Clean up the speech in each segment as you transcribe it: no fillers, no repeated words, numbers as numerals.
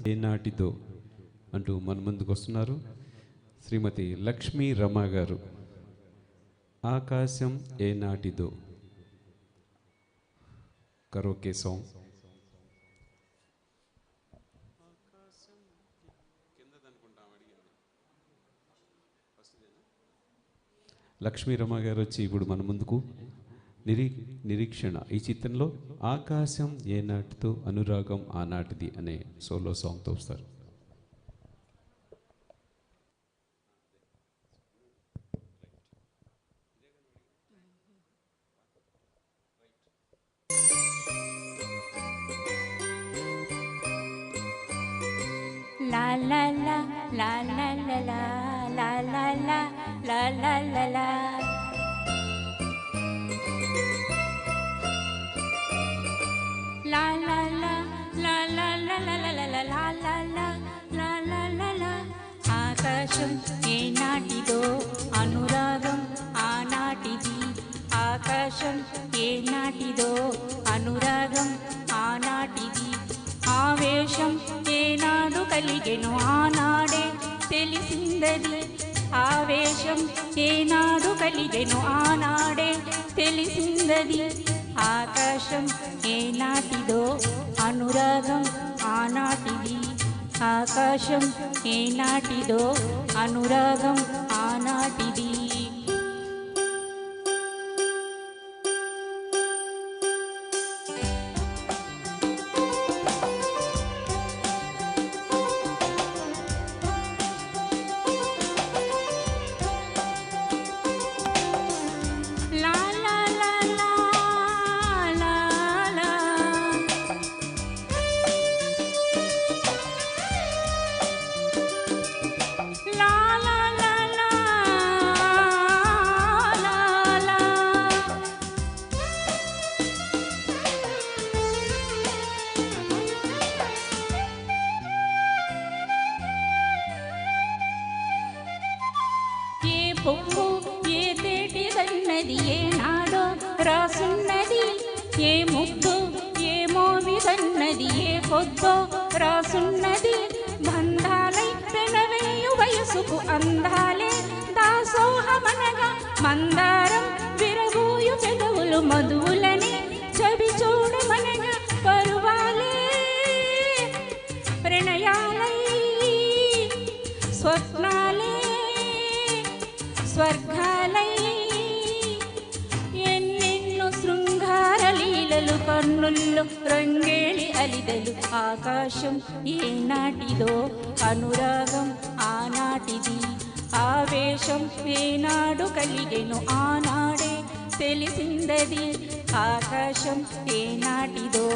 ఏనాటిదో అంటూ మన ముందుకు వస్తున్నారు శ్రీమతి లక్ష్మీ రమ గారు. ఆకాశం ఏనాటిదో కరోకే సాంగ్. లక్ష్మీ రమ గారు వచ్చి ఇప్పుడు మన ముందుకు నిరీక్షణ ఈ చిత్రంలో ఆకాశం ఏనాటితో అనురాగం ఆనాటిది అనే సోలో సాంగ్తో వస్తారు. La la la la la la la la la la la la la la. La la la la la la la la la la la la la la la la. ఆకాశం ఏనాటిదో అనురాగం ఆనాటిది. ఆకాశం ఏనాటిదో అనురాగం ఆనాటిది. ఆవేశం ఏనాడు కలిగెను ఆనాడే తెలిసిందది. ఆవేశం ఏనాడు కలిగెను ఆనాడే తెలిసిందది. ఆకాశం ఏనాటిదో అనురాగం ఆనాటిది. ఆకాశం ఏనాటిదో అనురాగం ఆనాటిది. పొంగు ఏ తేటిదన్నది ఏనాడో రాసున్నది. ఏ ముద్దు ఏ మోవిదన్నది ఏ కొద్దో రాసున్నది. బంధాలై పెనవేయు వయసుకు అందాలే దాసోహమనగా మందారం విరబూయు పెదవులు మధువులని చవి చూడమనగా పరువాలే ప్రణయాలై స్వప్నాలే స్వర్గాలై ఎన్నెన్నో శృంగార లీలలు కన్నుల్లో రంగేళి అలిదలు. ఆకాశం ఏనాటిదో అనురాగం ఆనాటిది. ఆవేశం ఏనాడు కలిగెను ఆనాడే తెలిసిందది. ఆకాశం ఏనాటిదో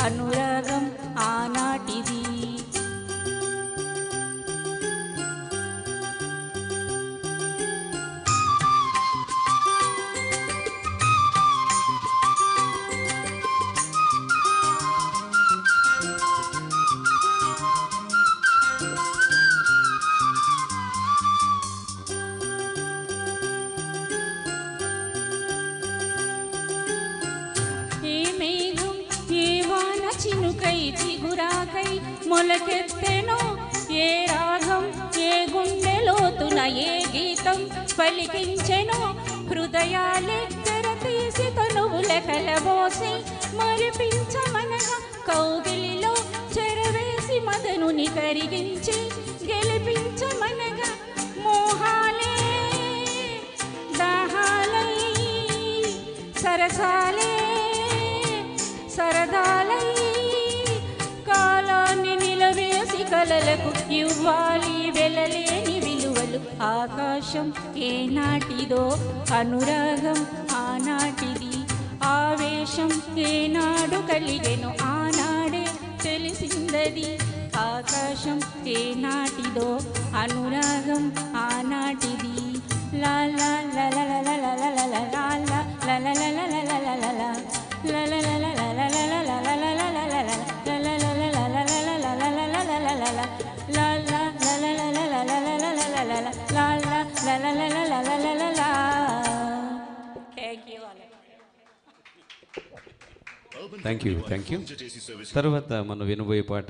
అనురాగం ఆనాటిది. చినుకై చిగురాకై మొలకెత్తెను ఏ రాగం ఏ గుండె లోతున ఏ గీతం పలికించెను. హృదయాలే తెరతీసి తనువుల కలబోసి మరిపించమనగా కౌగిలిలో చెరవేసి మదనుని కరిగించి గెలిపించమనగా మోహాలే దాహాలై సరసాలే సరదాలై కాలాన్ని నిలవేసి కలలకు ఇవ్వాలి వెలలేని విలువలు. ఆకాశం ఏనాటిదో అనురాగం ఆనాటిది. ఆవేశం ఏనాడు కలిగెను ఆనాడే తెలిసిందది. ఆకాశం ఏనాటిదో అనురాగం ఆనాటిది. లా లా లా లా లా లా లా లా లా లా లా లా లా లా లా లా లా లా. Thank you. తర్వాత మనం వినబోయే పాట